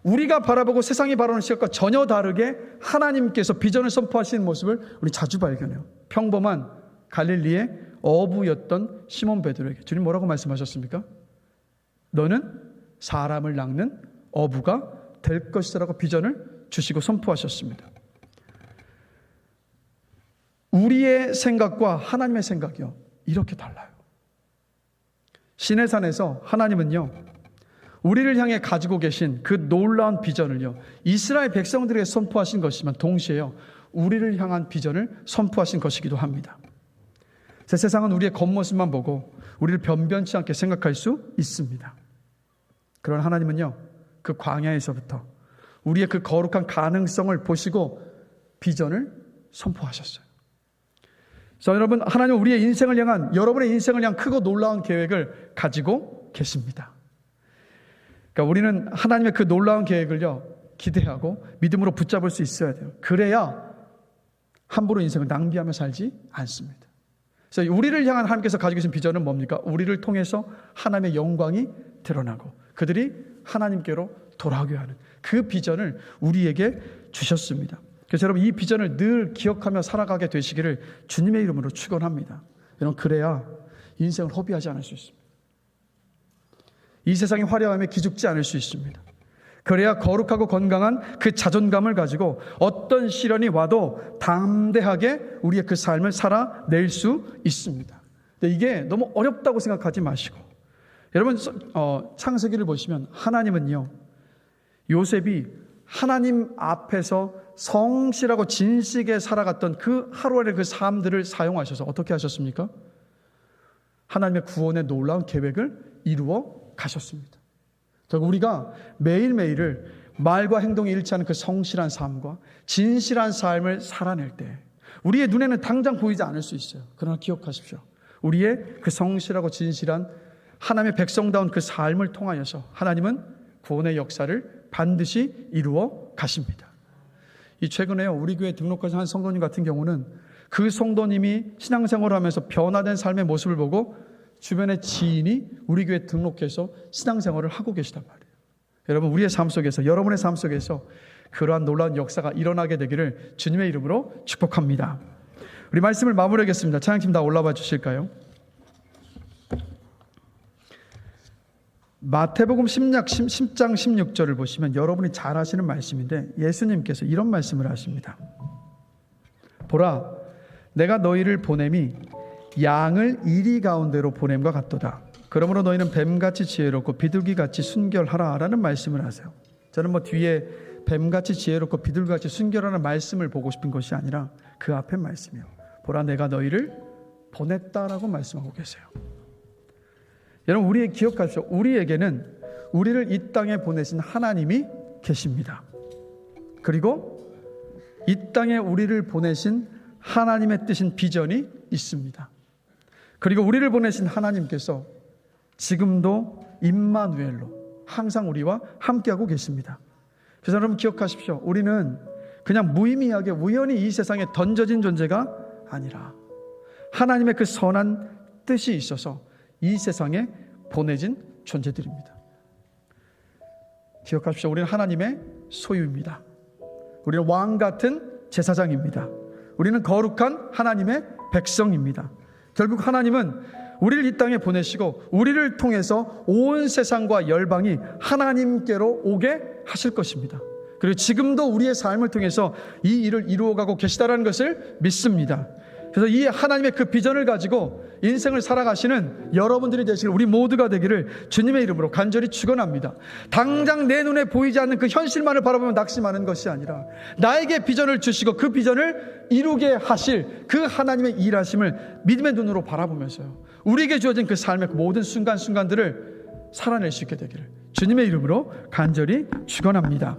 우리가 바라보고 세상이 바라보는 시각과 전혀 다르게 하나님께서 비전을 선포하시는 모습을 우리 자주 발견해요. 평범한 갈릴리의 어부였던 시몬 베드로에게 주님 뭐라고 말씀하셨습니까? 너는 사람을 낚는 어부가 될 것이라고 비전을 주시고 선포하셨습니다. 우리의 생각과 하나님의 생각이요, 이렇게 달라요. 시내산에서 하나님은요, 우리를 향해 가지고 계신 그 놀라운 비전을요, 이스라엘 백성들에게 선포하신 것이지만 동시에요, 우리를 향한 비전을 선포하신 것이기도 합니다. 세상은 우리의 겉모습만 보고 우리를 변변치 않게 생각할 수 있습니다. 그러나 하나님은요, 그 광야에서부터 우리의 그 거룩한 가능성을 보시고 비전을 선포하셨어요. 그래서 여러분, 하나님은 우리의 인생을 향한, 여러분의 인생을 향한 크고 놀라운 계획을 가지고 계십니다. 그러니까 우리는 하나님의 그 놀라운 계획을요, 기대하고 믿음으로 붙잡을 수 있어야 돼요. 그래야 함부로 인생을 낭비하며 살지 않습니다. 그래서 우리를 향한 하나님께서 가지고 계신 비전은 뭡니까? 우리를 통해서 하나님의 영광이 드러나고 그들이 하나님께로 돌아오게 하는 그 비전을 우리에게 주셨습니다. 그래서 여러분, 이 비전을 늘 기억하며 살아가게 되시기를 주님의 이름으로 축원합니다. 여러분, 그래야 인생을 허비하지 않을 수 있습니다. 이 세상의 화려함에 기죽지 않을 수 있습니다. 그래야 거룩하고 건강한 그 자존감을 가지고 어떤 시련이 와도 담대하게 우리의 그 삶을 살아낼 수 있습니다. 근데 이게 너무 어렵다고 생각하지 마시고, 여러분, 창세기를 보시면 하나님은요, 요셉이 하나님 앞에서 성실하고 진실하게 살아갔던 그 하루아래 그 삶들을 사용하셔서 어떻게 하셨습니까? 하나님의 구원의 놀라운 계획을 이루어 가셨습니다. 결국 우리가 매일매일을 말과 행동이 일치하는 그 성실한 삶과 진실한 삶을 살아낼 때 우리의 눈에는 당장 보이지 않을 수 있어요. 그러나 기억하십시오. 우리의 그 성실하고 진실한 하나님의 백성다운 그 삶을 통하여서 하나님은 구원의 역사를 반드시 이루어 가십니다. 이 최근에요, 우리 교회 등록하신 한 성도님 같은 경우는 그 성도님이 신앙생활을 하면서 변화된 삶의 모습을 보고 주변의 지인이 우리 교회 등록해서 신앙생활을 하고 계시단 말이에요. 여러분, 우리의 삶 속에서, 여러분의 삶 속에서 그러한 놀라운 역사가 일어나게 되기를 주님의 이름으로 축복합니다. 우리 말씀을 마무리하겠습니다. 찬양팀 다 올라와 주실까요? 마태복음 10장 16절을 보시면 여러분이 잘 아시는 말씀인데 예수님께서 이런 말씀을 하십니다. 보라, 내가 너희를 보냄이 양을 이리 가운데로 보냄과 같도다. 그러므로 너희는 뱀같이 지혜롭고 비둘기같이 순결하라 라는 말씀을 하세요. 저는 뒤에 뱀같이 지혜롭고 비둘기같이 순결하라는 말씀을 보고 싶은 것이 아니라 그 앞에 말씀이요. 보라, 내가 너희를 보냈다라고 말씀하고 계세요. 여러분, 우리 기억하십시오. 우리에게는 우리를 이 땅에 보내신 하나님이 계십니다. 그리고 이 땅에 우리를 보내신 하나님의 뜻인 비전이 있습니다. 그리고 우리를 보내신 하나님께서 지금도 임마누엘로 항상 우리와 함께하고 계십니다. 그래서 여러분 기억하십시오. 우리는 그냥 무의미하게 우연히 이 세상에 던져진 존재가 아니라 하나님의 그 선한 뜻이 있어서 이 세상에 보내진 존재들입니다. 기억하십시오. 우리는 하나님의 소유입니다. 우리는 왕 같은 제사장입니다. 우리는 거룩한 하나님의 백성입니다. 결국 하나님은 우리를 이 땅에 보내시고 우리를 통해서 온 세상과 열방이 하나님께로 오게 하실 것입니다. 그리고 지금도 우리의 삶을 통해서 이 일을 이루어가고 계시다는 것을 믿습니다. 그래서 이 하나님의 그 비전을 가지고 인생을 살아가시는 여러분들이 되시길, 우리 모두가 되기를 주님의 이름으로 간절히 축원합니다. 당장 내 눈에 보이지 않는 그 현실만을 바라보며 낙심하는 것이 아니라 나에게 비전을 주시고 그 비전을 이루게 하실 그 하나님의 일하심을 믿음의 눈으로 바라보면서요, 우리에게 주어진 그 삶의 그 모든 순간순간들을 살아낼 수 있게 되기를 주님의 이름으로 간절히 축원합니다.